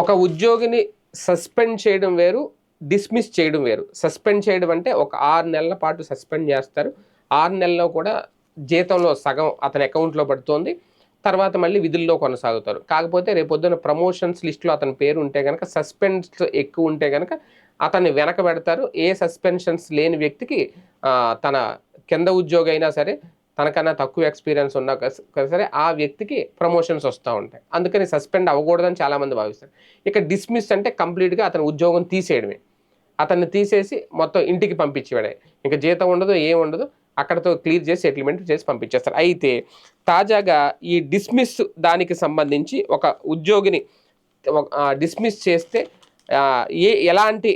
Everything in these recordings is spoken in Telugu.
ఒక ఉద్యోగిని సస్పెండ్ చేయడం వేరు, డిస్మిస్ చేయడం వేరు. సస్పెండ్ చేయడం అంటే ఒక 6 నెలల పాటు సస్పెండ్ చేస్తారు. 6 నెలల్లో కూడా జీతంలో సగం అతని అకౌంట్లో పడుతోంది. తర్వాత మళ్ళీ విధుల్లో కొనసాగుతారు. కాకపోతే రేపొద్దున ప్రమోషన్స్ లిస్టులో అతని పేరు ఉంటే గనక, సస్పెన్స్ ఎక్కువ ఉంటే గనక అతన్ని వెనకబెడతారు. ఏ సస్పెన్షన్స్ లేని వ్యక్తికి తన కింద ఉద్యోగి అయినా సరే, తనకన్నా తక్కువ ఎక్స్పీరియన్స్ ఉన్నా సరే ఆ వ్యక్తికి ప్రమోషన్స్ వస్తూ ఉంటాయి. అందుకని సస్పెండ్ అవ్వకూడదని చాలామంది భావిస్తారు. ఇక డిస్మిస్ అంటే కంప్లీట్గా అతని ఉద్యోగం తీసేయడమే. అతన్ని తీసేసి మొత్తం ఇంటికి పంపించేవాడే. ఇంకా జీతం ఉండదు, ఏం ఉండదు. అక్కడతో క్లియర్ చేసి సెటిల్మెంట్ చేసి పంపించేస్తారు. అయితే తాజాగా ఈ డిస్మిస్ దానికి సంబంధించి ఒక ఉద్యోగిని డిస్మిస్ చేస్తే ఎలాంటి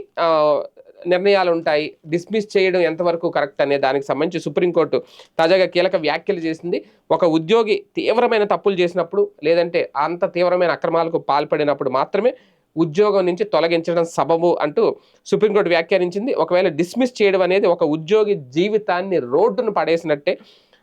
నిర్ణయాలు ఉంటాయి, డిస్మిస్ చేయడం ఎంతవరకు కరెక్ట్ అనే దానికి సంబంధించి సుప్రీంకోర్టు తాజాగా కీలక వ్యాఖ్యలు చేసింది. ఒక ఉద్యోగి తీవ్రమైన తప్పులు చేసినప్పుడు, లేదంటే అంత తీవ్రమైన అక్రమాలకు పాల్పడినప్పుడు మాత్రమే ఉద్యోగం నుంచి తొలగించడం సబబు అంటూ సుప్రీంకోర్టు వ్యాఖ్యానించింది. ఒకవేళ డిస్మిస్ చేయడం అనేది ఒక ఉద్యోగి జీవితాన్ని రోడ్డును పడేసినట్టే,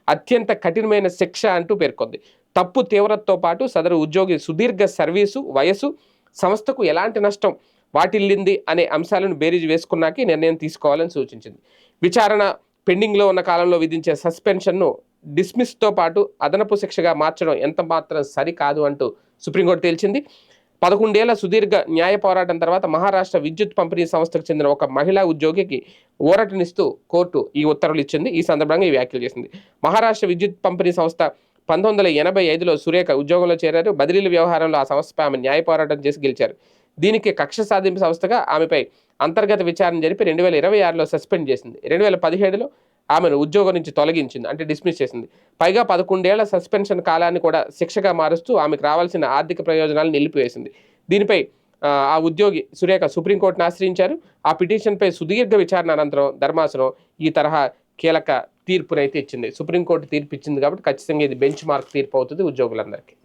అత్యంత కఠినమైన శిక్ష అంటూ పేర్కొంది. తప్పు తీవ్రతతో పాటు సదరు ఉద్యోగి సుదీర్ఘ సర్వీసు, వయసు, సంస్థకు ఎలాంటి నష్టం వాటిల్లింది అనే అంశాలను బేరీజు వేసుకున్నాకే నిర్ణయం తీసుకోవాలని సూచించింది. విచారణ పెండింగ్లో ఉన్న కాలంలో విధించే సస్పెన్షన్ను డిస్మిస్తో పాటు అదనపు శిక్షగా మార్చడం ఎంత మాత్రం సరికాదు అంటూ సుప్రీంకోర్టు తేల్చింది. 11 ఏళ్ల సుదీర్ఘ న్యాయ పోరాటం తర్వాత మహారాష్ట్ర విద్యుత్ పంపిణీ సంస్థకు చెందిన ఒక మహిళా ఉద్యోగికి ఊరటనిస్తూ కోర్టు ఈ ఉత్తర్వులు ఇచ్చింది. ఈ సందర్భంగా ఈ వ్యాఖ్యలు చేసింది. మహారాష్ట్ర విద్యుత్ పంపిణీ సంస్థ 1985లో సురేఖ ఉద్యోగంలో చేరారు. బదిలీల వ్యవహారంలో ఆ సంస్థపై ఆమె న్యాయ పోరాటం చేసి గెలిచారు. దీనికి కక్ష సాధింపు సంస్థగా ఆమెపై అంతర్గత విచారణ జరిపి 2026లో సస్పెండ్ చేసింది. 2017లో ఆమెను ఉద్యోగం నుంచి తొలగించింది, అంటే డిస్మిస్ చేసింది. పైగా 11 ఏళ్ల సస్పెన్షన్ కాలాన్ని కూడా శిక్షగా మారుస్తూ ఆమెకు రావాల్సిన ఆర్థిక ప్రయోజనాలు నిలిపివేసింది. దీనిపై ఆ ఉద్యోగి సురేఖ సుప్రీంకోర్టును ఆశ్రయించారు. ఆ పిటిషన్పై సుదీర్ఘ విచారణ అనంతరం ధర్మాసనం ఈ తరహా కీలక తీర్పునైతే ఇచ్చింది. సుప్రీంకోర్టు తీర్పు ఇచ్చింది కాబట్టి ఖచ్చితంగా ఇది బెంచ్ మార్క్ తీర్పు అవుతుంది ఉద్యోగులందరికీ.